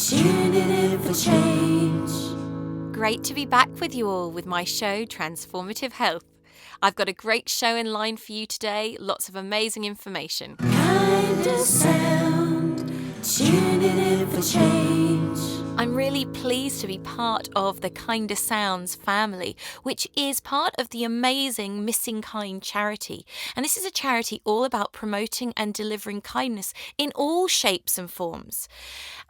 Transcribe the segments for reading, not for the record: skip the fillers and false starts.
Tuning in for change. Great to be back with you all with my show, Transformative Health. I've got a great show in line for you today, lots of amazing information. Kind of sound. Tuning in for change. I'm really pleased to be part of the Kinder Sounds family, which is part of the amazing Missing Kind charity. And this is a charity all about promoting and delivering kindness in all shapes and forms.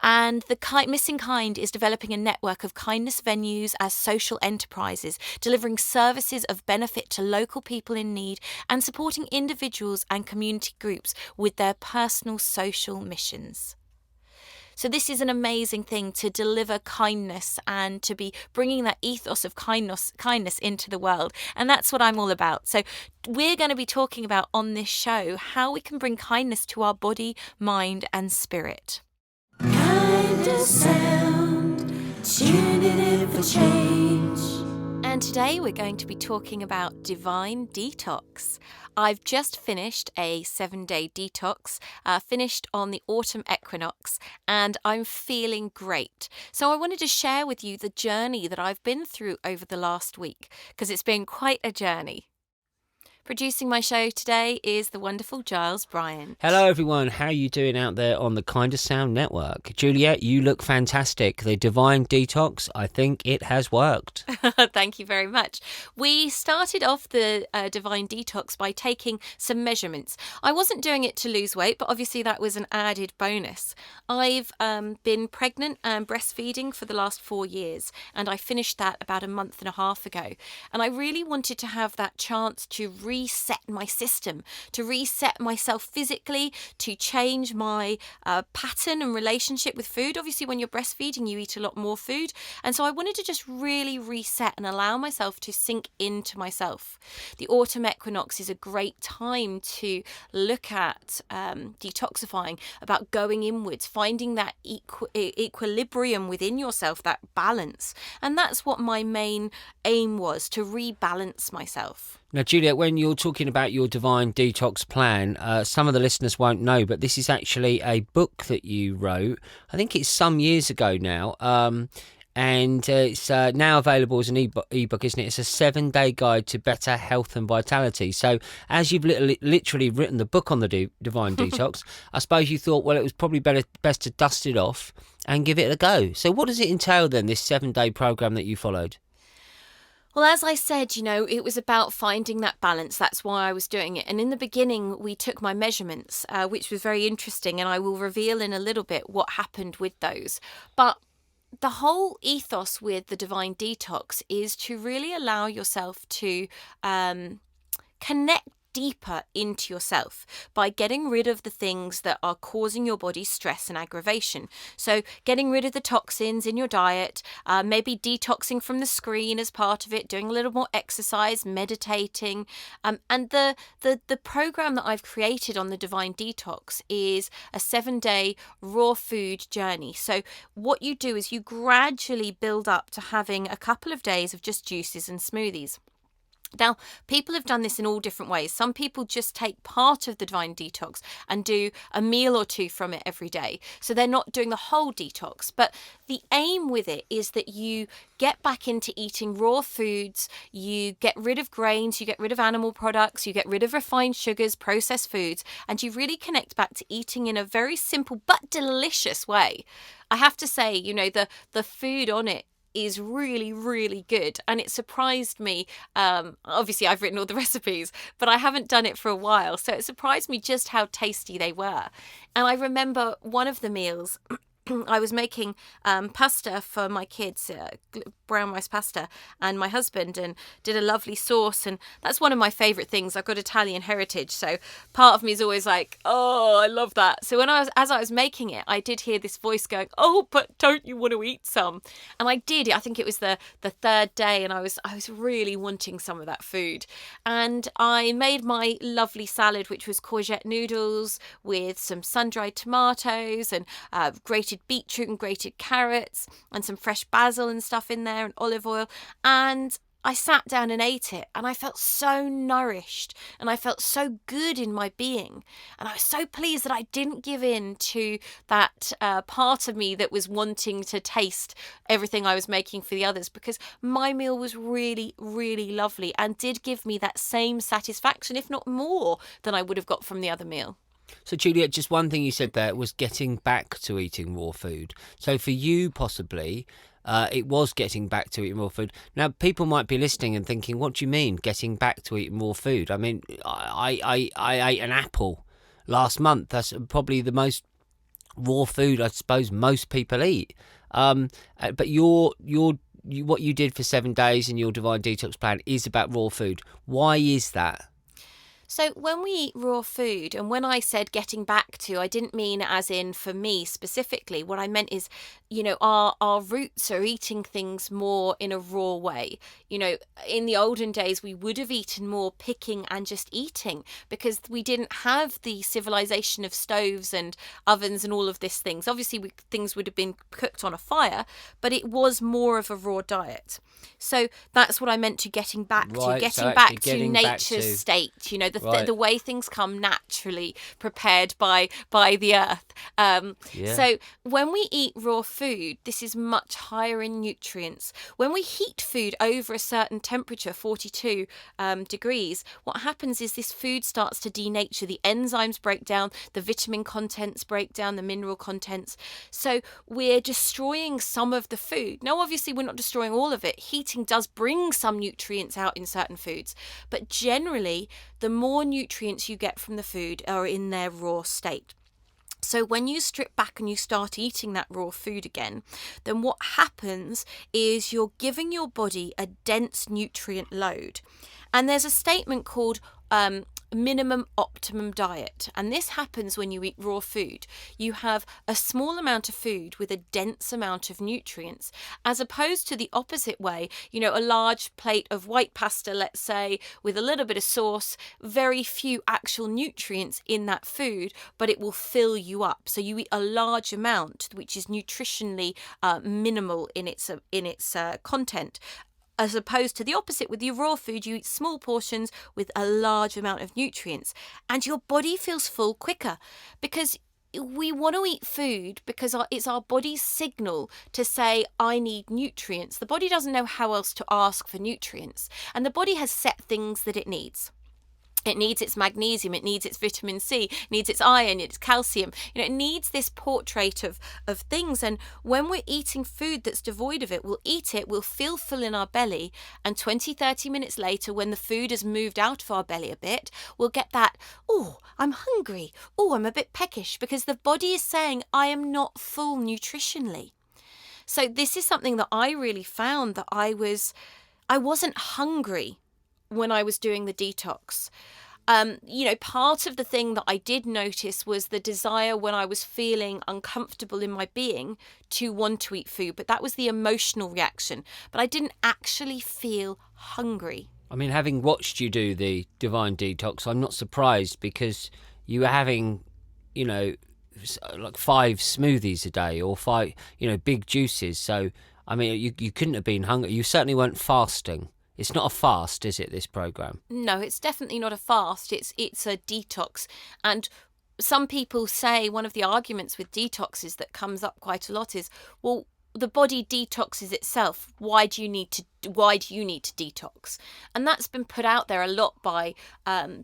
And the Missing Kind is developing a network of kindness venues as social enterprises, delivering services of benefit to local people in need and supporting individuals and community groups with their personal social missions. So this is an amazing thing, to deliver kindness and to be bringing that ethos of kindness into the world. And that's what I'm all about. So we're going to be talking about on this show how we can bring kindness to our body, mind and spirit. Kind of sound. Tuning in for change. And today we're going to be talking about Divine Detox. I've just finished a 7-day detox, finished on the autumn equinox, and I'm feeling great. So I wanted to share with you the journey that I've been through over the last week, because it's been quite a journey. Producing my show today is the wonderful Giles Bryant. Hello everyone, how are you doing out there on the Kind of Sound Network? Juliette, you look fantastic. The Divine Detox, I think it has worked. Thank you very much. We started off the Divine Detox by taking some measurements. I wasn't doing it to lose weight, but obviously that was an added bonus. I've been pregnant and breastfeeding for the last 4 years, and I finished that about a month and a half ago. And I really wanted to have that chance to reset my system, to reset myself physically, to change my pattern and relationship with food. Obviously, when you're breastfeeding, you eat a lot more food. And so I wanted to just really reset and allow myself to sink into myself. The autumn equinox is a great time to look at detoxifying, about going inwards, finding that equilibrium within yourself, that balance. And that's what my main aim was, to rebalance myself. Now, Juliette, when you're talking about your Divine Detox plan, some of the listeners won't know, but this is actually a book that you wrote. I think it's some years ago now, and it's now available as an ebook, isn't it? It's a 7-day guide to better health and vitality. So as you've literally written the book on the Divine Detox, I suppose you thought, well, it was probably best to dust it off and give it a go. So what does it entail then, this 7-day program that you followed? Well, as I said, it was about finding that balance. That's why I was doing it. And in the beginning, we took my measurements, which was very interesting. And I will reveal in a little bit what happened with those. But the whole ethos with the Divine Detox is to really allow yourself to connect deeper into yourself by getting rid of the things that are causing your body stress and aggravation. So getting rid of the toxins in your diet, maybe detoxing from the screen as part of it, doing a little more exercise, meditating. And the program that I've created on the Divine Detox is a 7-day raw food journey. So what you do is you gradually build up to having a couple of days of just juices and smoothies. Now, people have done this in all different ways. Some people just take part of the Divine Detox and do a meal or two from it every day. So they're not doing the whole detox. But the aim with it is that you get back into eating raw foods, you get rid of grains, you get rid of animal products, you get rid of refined sugars, processed foods, and you really connect back to eating in a very simple but delicious way. I have to say, the food on it is really, really good. And it surprised me. Obviously, I've written all the recipes, but I haven't done it for a while. So it surprised me just how tasty they were. And I remember one of the meals, I was making pasta for my kids, brown rice pasta, and my husband, and did a lovely sauce. And that's one of my favourite things. I've got Italian heritage, so part of me is always like, oh, I love that. So as I was making it, I did hear this voice going, oh, but don't you want to eat some? And I did. I think it was the third day, and I was really wanting some of that food. And I made my lovely salad, which was courgette noodles with some sun-dried tomatoes and grated beetroot and grated carrots and some fresh basil and stuff in there and olive oil. And I sat down and ate it, and I felt so nourished, and I felt so good in my being. And I was so pleased that I didn't give in to that part of me that was wanting to taste everything I was making for the others, because my meal was really, really lovely and did give me that same satisfaction, if not more, than I would have got from the other meal. So, Juliette, just one thing you said there was getting back to eating raw food. So for you, possibly, it was getting back to eating raw food. Now, people might be listening and thinking, what do you mean, getting back to eating raw food? I mean, I ate an apple last month. That's probably the most raw food I suppose most people eat. But what you did for 7 days in your Divine Detox plan is about raw food. Why is that? So when we eat raw food, and when I said getting back to, I didn't mean as in for me specifically. What I meant is, our roots are eating things more in a raw way. In the olden days, we would have eaten more picking and just eating, because we didn't have the civilization of stoves and ovens and all of these things. Obviously, things would have been cooked on a fire, but it was more of a raw diet. So that's what I meant to getting back to, getting back to nature's state, the way things come naturally, prepared by the earth. So when we eat raw food, this is much higher in nutrients. When we heat food over a certain temperature, 42 degrees, what happens is this food starts to denature. The enzymes break down, the vitamin contents break down, the mineral contents. So we're destroying some of the food. Now, obviously, we're not destroying all of it. Heating does bring some nutrients out in certain foods, but generally, the more nutrients you get from the food are in their raw state. So when you strip back and you start eating that raw food again, then what happens is you're giving your body a dense nutrient load. And there's a statement called minimum optimum diet, and this happens when you eat raw food. You have a small amount of food with a dense amount of nutrients, as opposed to the opposite way. A large plate of white pasta, let's say, with a little bit of sauce, very few actual nutrients in that food, but it will fill you up. So you eat a large amount, which is nutritionally minimal in its content. As opposed to the opposite, with your raw food, you eat small portions with a large amount of nutrients, and your body feels full quicker, because we want to eat food because it's our body's signal to say, I need nutrients. The body doesn't know how else to ask for nutrients, and the body has set things that it needs. It needs its magnesium, it needs its vitamin C, it needs its iron, its calcium. It needs this portrait of things. And when we're eating food that's devoid of it, we'll eat it, we'll feel full in our belly. And 20, 30 minutes later, when the food has moved out of our belly a bit, we'll get that, oh, I'm hungry. Oh, I'm a bit peckish, because the body is saying, I am not full nutritionally. So this is something that I really found, that I wasn't hungry when I was doing the detox. Part of the thing that I did notice was the desire when I was feeling uncomfortable in my being to want to eat food, but that was the emotional reaction. But I didn't actually feel hungry. I mean, having watched you do the Divine Detox, I'm not surprised, because you were having, like 5 smoothies a day, or 5, big juices. So, I mean, you couldn't have been hungry. You certainly weren't fasting. It's not a fast, is it, this program? No, it's definitely not a fast. It's a detox. And some people say one of the arguments with detoxes that comes up quite a lot is, well, the body detoxes itself. Why do you need to detox? And that's been put out there a lot by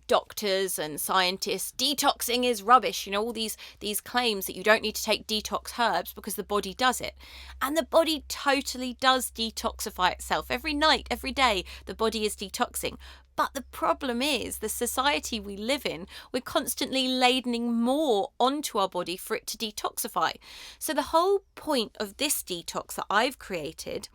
doctors and scientists. Detoxing is rubbish. All these claims that you don't need to take detox herbs because the body does it. And the body totally does detoxify itself. Every night, every day, the body is detoxing. But the problem is, the society we live in, we're constantly ladening more onto our body for it to detoxify. So the whole point of this detox that I've created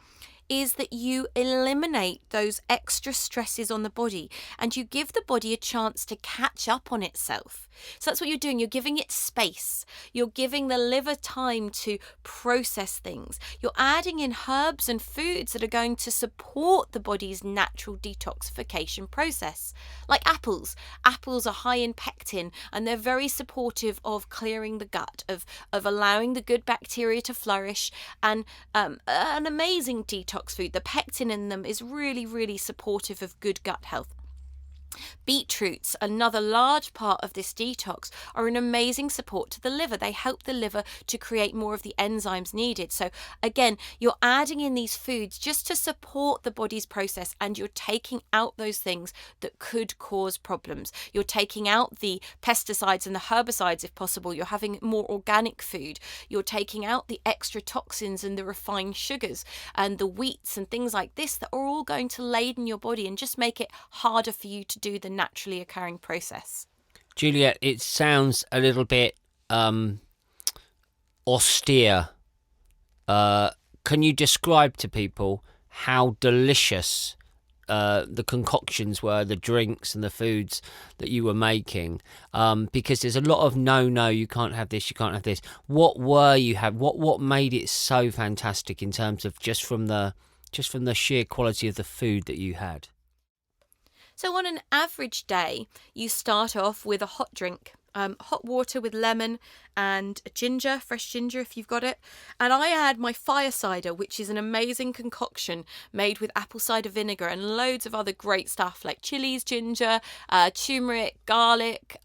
is that you eliminate those extra stresses on the body, and you give the body a chance to catch up on itself. So that's what you're doing. You're giving it space. You're giving the liver time to process things. You're adding in herbs and foods that are going to support the body's natural detoxification process. Like apples. Apples are high in pectin, and they're very supportive of clearing the gut, of allowing the good bacteria to flourish, and an amazing detox food. The pectin in them is really, really supportive of good gut health. Beetroots, another large part of this detox, are an amazing support to the liver. They help the liver to create more of the enzymes needed. So again, you're adding in these foods just to support the body's process, and you're taking out those things that could cause problems. You're taking out the pesticides and the herbicides if possible. You're having more organic food. You're taking out the extra toxins and the refined sugars and the wheats and things like this that are all going to laden your body and just make it harder for you to do the naturally occurring process. Juliette, it sounds a little bit austere. Can you describe to people how delicious the concoctions were, the drinks and the foods that you were making? Because there's a lot of no, you can't have this, you can't have this. What made it so fantastic in terms of just from the sheer quality of the food that you had? So on an average day, you start off with a hot drink, hot water with lemon and ginger, fresh ginger if you've got it. And I add my fire cider, which is an amazing concoction made with apple cider vinegar and loads of other great stuff like chilies, ginger, turmeric, garlic,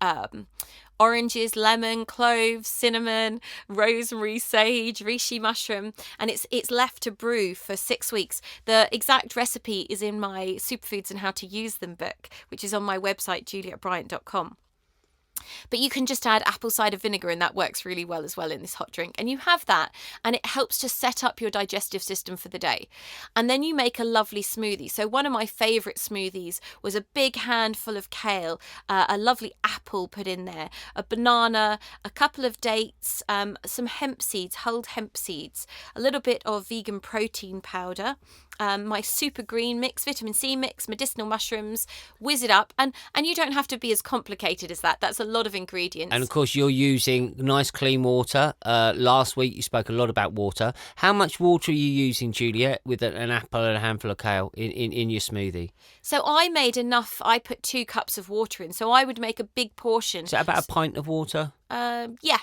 oranges, lemon, cloves, cinnamon, rosemary, sage, reishi mushroom, and it's left to brew for 6 weeks. The exact recipe is in my Superfoods and How to Use Them book, which is on my website, juliettebryant.com. But you can just add apple cider vinegar, and that works really well as well in this hot drink. And you have that, and it helps to set up your digestive system for the day. And then you make a lovely smoothie. So one of my favourite smoothies was a big handful of kale, a lovely apple put in there, a banana, a couple of dates, some hemp seeds, hulled hemp seeds, a little bit of vegan protein powder, my super green mix, vitamin C mix, medicinal mushrooms, whiz it up, and you don't have to be as complicated as that. That's a lot of ingredients. And of course you're using nice clean water. Last week you spoke a lot about water. How much water are you using, Juliette, with an apple and a handful of kale in your smoothie? So I made enough. I put 2 cups of water in, so I would make a big portion. Is that about a pint of water? Yeah.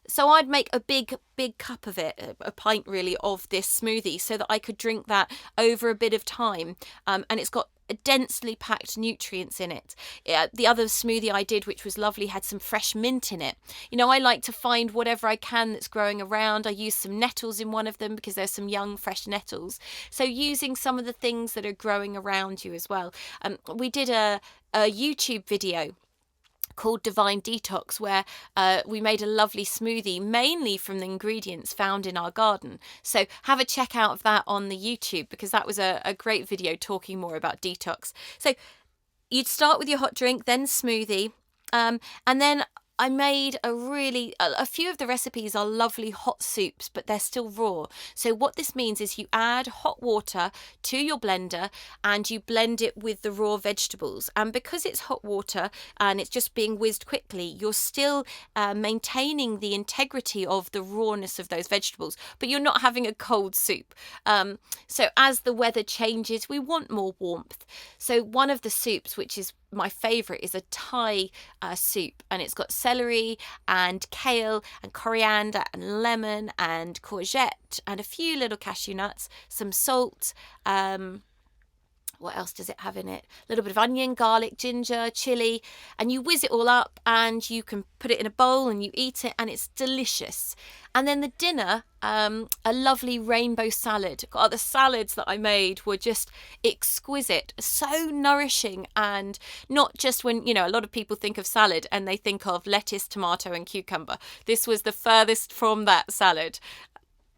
So I'd make a big cup of it, a pint really, of this smoothie, so that I could drink that over a bit of time. And it's got densely packed nutrients in it. The other smoothie I did, which was lovely, had some fresh mint in it. You know, I like to find whatever I can that's growing around. I used some nettles in one of them because there's some young fresh nettles. So using some of the things that are growing around you as well. We did a YouTube video called Divine Detox, where we made a lovely smoothie mainly from the ingredients found in our garden. So have a check out of that on the YouTube, because that was a great video talking more about detox. So you'd start with your hot drink, then smoothie, and then I made a few of the recipes are lovely hot soups, but they're still raw. So what this means is you add hot water to your blender and you blend it with the raw vegetables. And because it's hot water and it's just being whizzed quickly, you're still maintaining the integrity of the rawness of those vegetables, but you're not having a cold soup. So as the weather changes, we want more warmth. So one of the soups, which is my favourite, is a Thai soup, and it's got celery and kale and coriander and lemon and courgette and a few little cashew nuts, some salt. What else does it have in it? A little bit of onion, garlic, ginger, chili, and you whiz it all up and you can put it in a bowl and you eat it, and it's delicious. And then the dinner, a lovely rainbow salad. God, the salads that I made were just exquisite, so nourishing, and not just when, you know, a lot of people think of salad and they think of lettuce, tomato and cucumber. This was the furthest from that salad.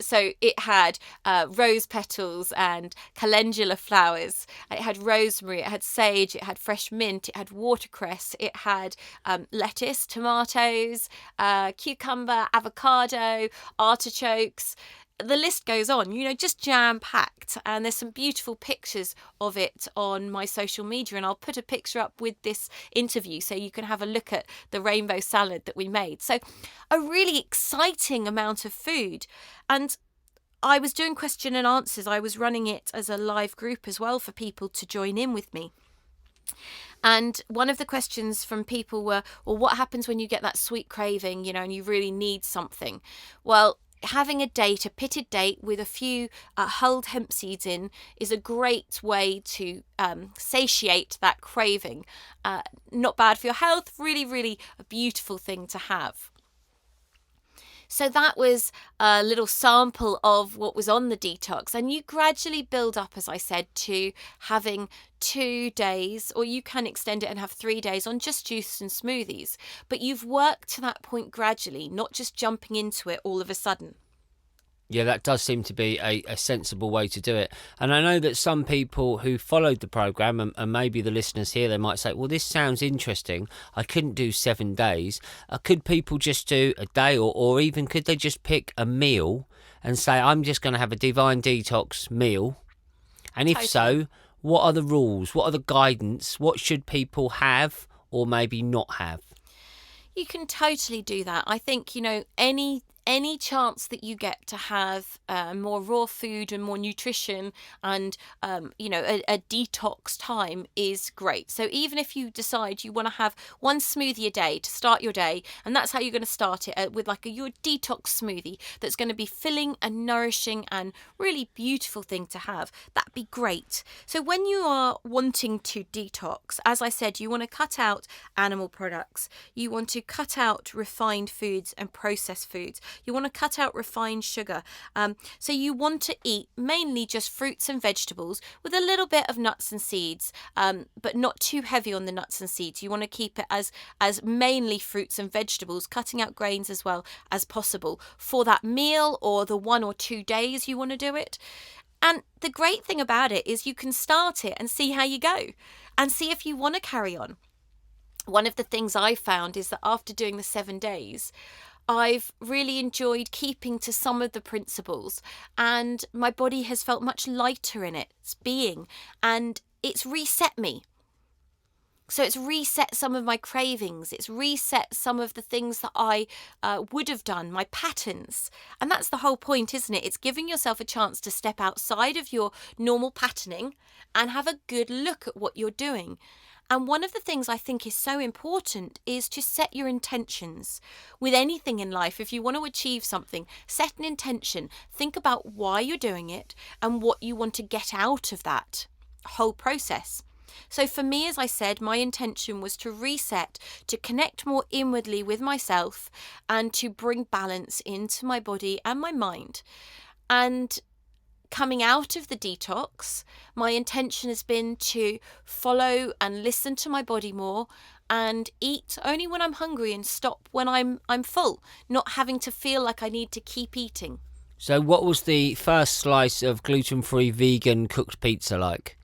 So it had rose petals and calendula flowers. It had rosemary, it had sage, it had fresh mint, it had watercress, it had lettuce, tomatoes, cucumber, avocado, artichokes. the list goes on, just jam packed. And there's some beautiful pictures of it on my social media. And I'll put a picture up with this interview so you can have a look at the rainbow salad that we made. So a really exciting amount of food. And I was doing question and answers. I was running it as a live group as well for people to join in with me. And one of the questions from people were, well, what happens when you get that sweet craving, and you really need something? Well, having a pitted date with a few hulled hemp seeds in is a great way to satiate that craving. Not bad for your health, really, really a beautiful thing to have. So that was a little sample of what was on the detox. And you gradually build up, as I said, to having 2 days, or you can extend it and have 3 days on just juice and smoothies. But you've worked to that point gradually, not just jumping into it all of a sudden. Yeah, that does seem to be a sensible way to do it. And I know that some people who followed the programme, and maybe the listeners here, they might say, well, this sounds interesting. I couldn't do 7 days. Could people just do a day, or even could they just pick a meal and say, I'm just going to have a Divine Detox meal? And if so, what are the rules? What are the guidance? What should people have or maybe not have? You can totally do that. I think, any chance that you get to have more raw food and more nutrition and, a detox time is great. So even if you decide you want to have one smoothie a day to start your day, and that's how you're going to start it with your detox smoothie that's going to be filling and nourishing and really beautiful thing to have, that'd be great. So when you are wanting to detox, as I said, you want to cut out animal products. You want to cut out refined foods and processed foods. You want to cut out refined sugar. So you want to eat mainly just fruits and vegetables with a little bit of nuts and seeds, but not too heavy on the nuts and seeds. You want to keep it as mainly fruits and vegetables, cutting out grains as well as possible for that meal or the 1 or 2 days you want to do it. And the great thing about it is you can start it and see how you go and see if you want to carry on. One of the things I found is that after doing the 7 days, I've really enjoyed keeping to some of the principles, and my body has felt much lighter in its being, and it's reset me. So it's reset some of my cravings. It's reset some of the things that I would have done, my patterns. And that's the whole point, isn't it? It's giving yourself a chance to step outside of your normal patterning and have a good look at what you're doing. And one of the things I think is so important is to set your intentions. With anything in life, if you want to achieve something, set an intention. Think about why you're doing it and what you want to get out of that whole process. So for me, as I said, my intention was to reset, to connect more inwardly with myself and to bring balance into my body and my mind. And coming out of the detox, my intention has been to follow and listen to my body more and eat only when I'm hungry and stop when I'm full, not having to feel like I need to keep eating. So what was the first slice of gluten-free vegan cooked pizza like?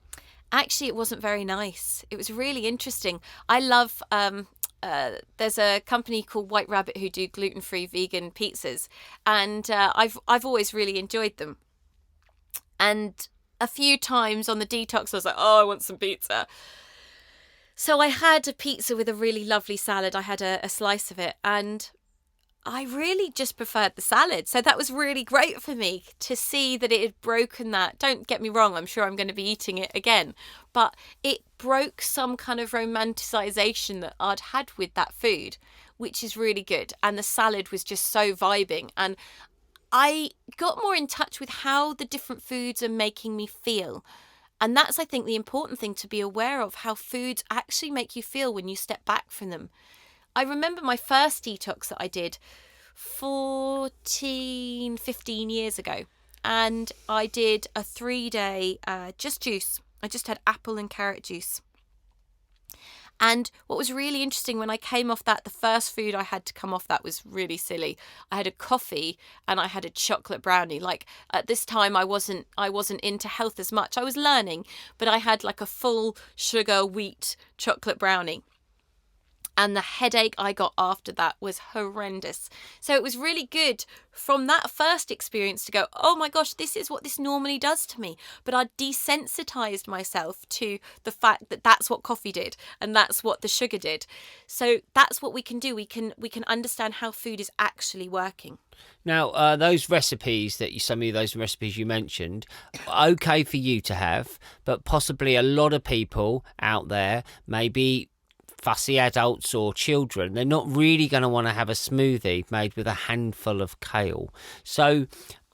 Actually, it wasn't very nice. It was really interesting. I love there's a company called White Rabbit who do gluten-free vegan pizzas, and I've always really enjoyed them. And a few times on the detox, I was like, oh, I want some pizza. So I had a pizza with a really lovely salad. I had a slice of it, and I really just preferred the salad. So that was really great for me to see that it had broken that. Don't get me wrong, I'm sure I'm going to be eating it again. But it broke some kind of romanticization that I'd had with that food, which is really good. And the salad was just so vibing. And I got more in touch with how the different foods are making me feel. And that's, I think, the important thing to be aware of, how foods actually make you feel when you step back from them. I remember my first detox that I did 15 years ago. And I did a 3-day just juice. I just had apple and carrot juice. And what was really interesting when I came off that, the first food I had to come off that was really silly. I had a coffee and I had a chocolate brownie. Like at this time I wasn't into health as much. I was learning, but I had like a full sugar wheat chocolate brownie. And the headache I got after that was horrendous. So it was really good from that first experience to go, oh my gosh, this is what this normally does to me. But I desensitized myself to the fact that that's what coffee did and that's what the sugar did. So that's what we can do. We can understand how food is actually working. Now, those recipes some of those recipes you mentioned, okay for you to have, but possibly a lot of people out there, maybe fussy adults or children, they're not really going to want to have a smoothie made with a handful of kale. So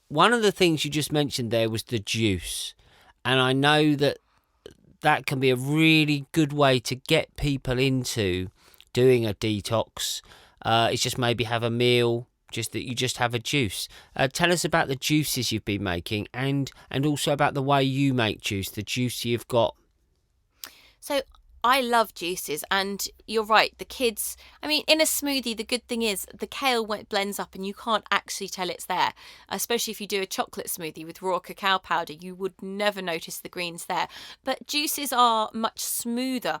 one of the things you just mentioned there was the juice. And I know that can be a really good way to get people into doing a detox. It's just maybe have a meal, just that you just have a juice. Tell us about the juices you've been making and also about the way you make juice, the juice you've got. So I love juices, and you're right, the kids, I mean, in a smoothie, the good thing is the kale blends up and you can't actually tell it's there, especially if you do a chocolate smoothie with raw cacao powder, you would never notice the greens there. But juices are much smoother.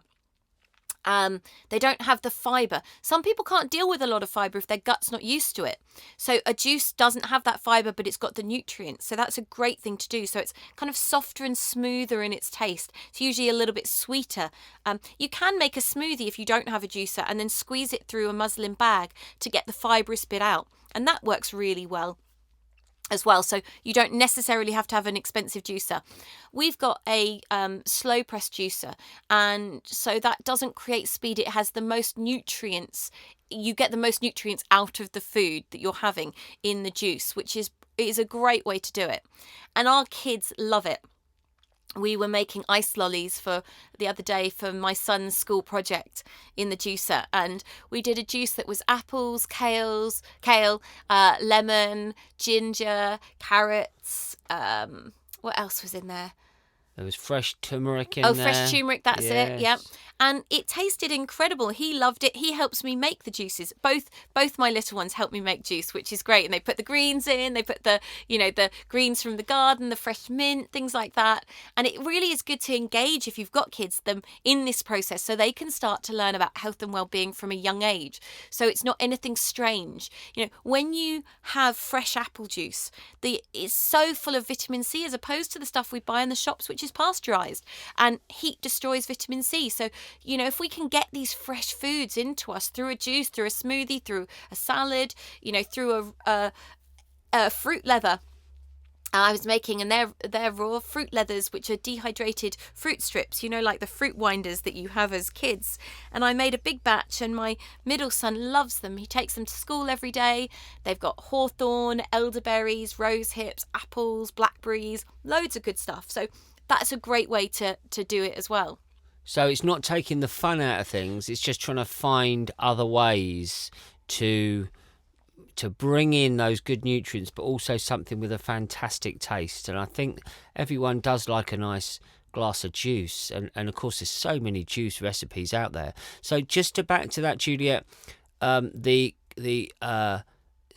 They don't have the fibre. Some people can't deal with a lot of fibre if their gut's not used to it. So a juice doesn't have that fibre, but it's got the nutrients. So that's a great thing to do. So it's kind of softer and smoother in its taste. It's usually a little bit sweeter. You can make a smoothie if you don't have a juicer and then squeeze it through a muslin bag to get the fibrous bit out. And that works really well as well. So you don't necessarily have to have an expensive juicer. We've got a slow press juicer, and so that doesn't create speed. It has the most nutrients. You get the most nutrients out of the food that you're having in the juice, which is a great way to do it. And our kids love it. We were making ice lollies for the other day for my son's school project in the juicer, and we did a juice that was apples, kale, lemon, ginger, carrots. What else was in there? There was fresh turmeric in there. Oh, fresh turmeric, that's it, yep. And it tasted incredible. He loved it. He helps me make the juices. Both my little ones help me make juice, which is great. And they put the greens in, they put the greens from the garden, the fresh mint, things like that. And it really is good to engage, if you've got kids, them in this process so they can start to learn about health and well-being from a young age. So it's not anything strange. When you have fresh apple juice, it's so full of vitamin C as opposed to the stuff we buy in the shops, which is pasteurized, and heat destroys vitamin C. So if we can get these fresh foods into us through a juice, through a smoothie, through a salad, through a fruit leather I was making, and they're raw fruit leathers, which are dehydrated fruit strips, like the fruit winders that you have as kids. And I made a big batch, and my middle son loves them. He takes them to school every day. They've got hawthorn, elderberries, rose hips, apples, blackberries, loads of good stuff. So that's a great way to do it as well. So it's not taking the fun out of things, it's just trying to find other ways to bring in those good nutrients, but also something with a fantastic taste. And I think everyone does like a nice glass of juice. And of course, there's so many juice recipes out there. So just to back to that, Juliette, the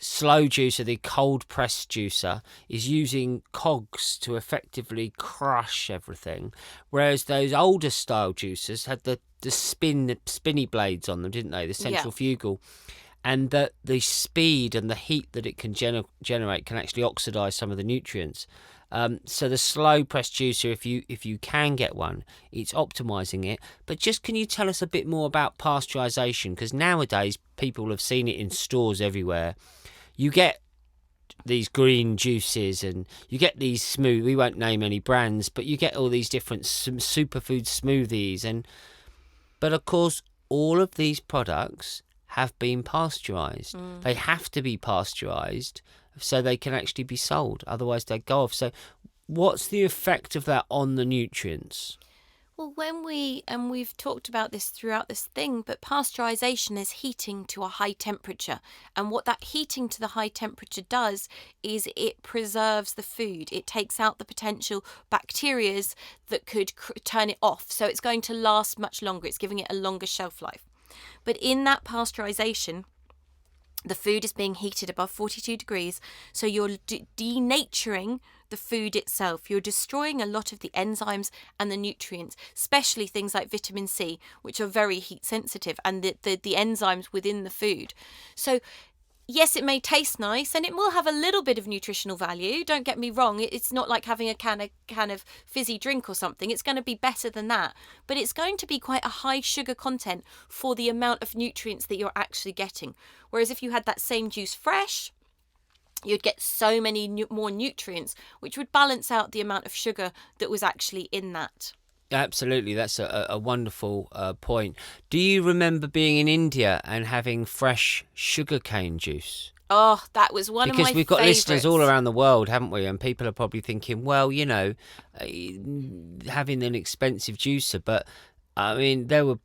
slow juicer, the cold press juicer, is using cogs to effectively crush everything, whereas those older style juicers had the spinny blades on them, didn't they? The centrifugal. And that the speed and the heat that it can generate can actually oxidize some of the nutrients. So the slow press juicer, if you can get one, it's optimizing it. But just can you tell us a bit more about pasteurization? Because nowadays people have seen it in stores everywhere. You get these green juices and you get these smooth, we won't name any brands, but you get all these different superfood smoothies. But of course, all of these products have been pasteurized. They have to be pasteurized so they can actually be sold. Otherwise, they go off. So what's the effect of that on the nutrients? Well, we've talked about this throughout this thing, but pasteurization is heating to a high temperature. And what that heating to the high temperature does is it preserves the food. It takes out the potential bacteria that could turn it off. So it's going to last much longer. It's giving it a longer shelf life. But in that pasteurization, the food is being heated above 42 degrees. So you're denaturing the food itself. You're destroying a lot of the enzymes and the nutrients, especially things like vitamin C, which are very heat sensitive, and the enzymes within the food. So yes, it may taste nice and it will have a little bit of nutritional value. Don't get me wrong. It's not like having a can of fizzy drink or something. It's going to be better than that. But it's going to be quite a high sugar content for the amount of nutrients that you're actually getting. Whereas if you had that same juice fresh, you'd get so many more nutrients, which would balance out the amount of sugar that was actually in that. Absolutely, that's a wonderful point. Do you remember being in India and having fresh sugarcane juice? Oh, that was one of my Because we've got favourites. listeners all around the world, haven't we? And people are probably thinking, well, you know, having an expensive juicer, but I mean, there were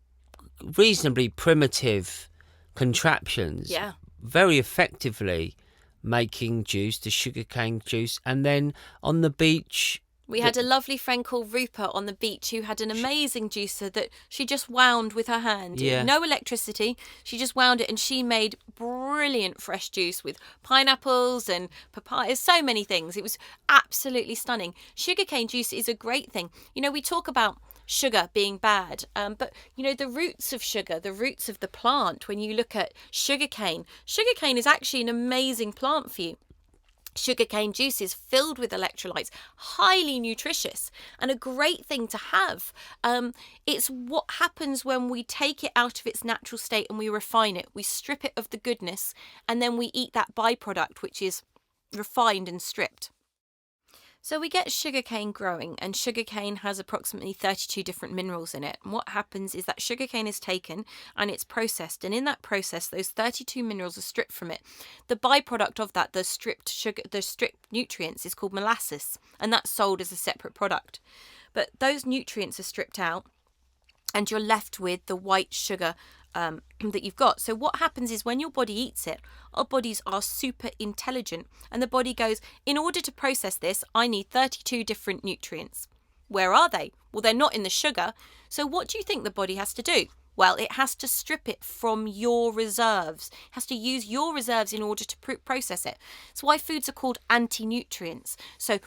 reasonably primitive contraptions, Yeah. very effectively making juice, the sugarcane juice, and then on the beach. We had a lovely friend called Rupa on the beach who had an amazing juicer that she just wound with her hand. Yeah. No electricity. She just wound it and she made brilliant fresh juice with pineapples and papayas, so many things. It was absolutely stunning. Sugarcane juice is a great thing. You know, we talk about sugar being bad, but you know, the roots of sugar, the roots of the plant, when you look at sugarcane is actually an amazing plant for you. Sugarcane juice is filled with electrolytes, highly nutritious, and a great thing to have. It's what happens when we take it out of its natural state and we refine it. We strip it of the goodness, and then we eat that byproduct, which is refined and stripped. So we get sugarcane growing, and sugarcane has approximately 32 different minerals in it. And what happens is that sugarcane is taken and it's processed, and in that process, those 32 minerals are stripped from it. The byproduct of that, the stripped nutrients, is called molasses, and that's sold as a separate product. But those nutrients are stripped out, and you're left with the white sugar that you've got. So what happens is when your body eats it, our bodies are super intelligent, and the body goes, in order to process this, I need 32 different nutrients. Where are they? Well, they're not in the sugar. So what do you think the body has to do? Well, it has to strip it from your reserves. It has to use your reserves in order to process it. That's why foods are called anti-nutrients. So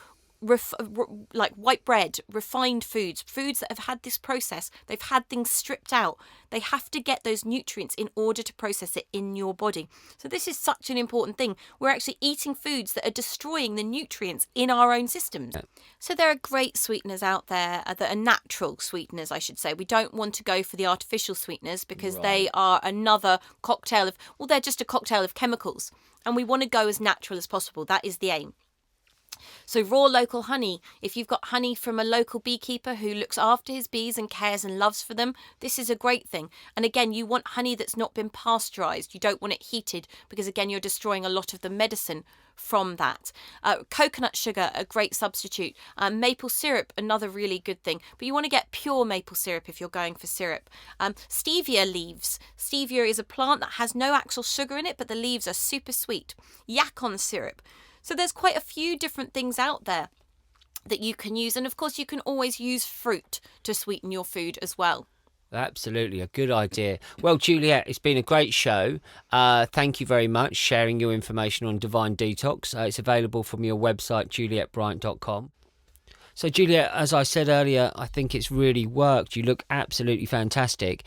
like white bread, refined foods that have had this process, they've had things stripped out. They have to get those nutrients in order to process it in your body. So this is such an important thing. We're actually eating foods that are destroying the nutrients in our own systems. So there are great sweeteners out there that are natural sweeteners, I should say. We don't want to go for the artificial sweeteners because they are another cocktail of, well, they're just a cocktail of chemicals. And we want to go as natural as possible. That is the aim. So raw local honey, if you've got honey from a local beekeeper who looks after his bees and cares and loves for them, this is a great thing. And again, you want honey that's not been pasteurized. You don't want it heated because again, you're destroying a lot of the medicine from that. Coconut sugar, a great substitute. Maple syrup, another really good thing. But you want to get pure maple syrup if you're going for syrup. Stevia leaves. Stevia is a plant that has no actual sugar in it, but the leaves are super sweet. Yacon syrup. So there's quite a few different things out there that you can use. And of course, you can always use fruit to sweeten your food as well. Absolutely, a good idea. Well, Juliette, it's been a great show. Thank you very much sharing your information on Divine Detox. It's available from your website, JulietteBryant.com. So, Juliette, as I said earlier, I think it's really worked. You look absolutely fantastic.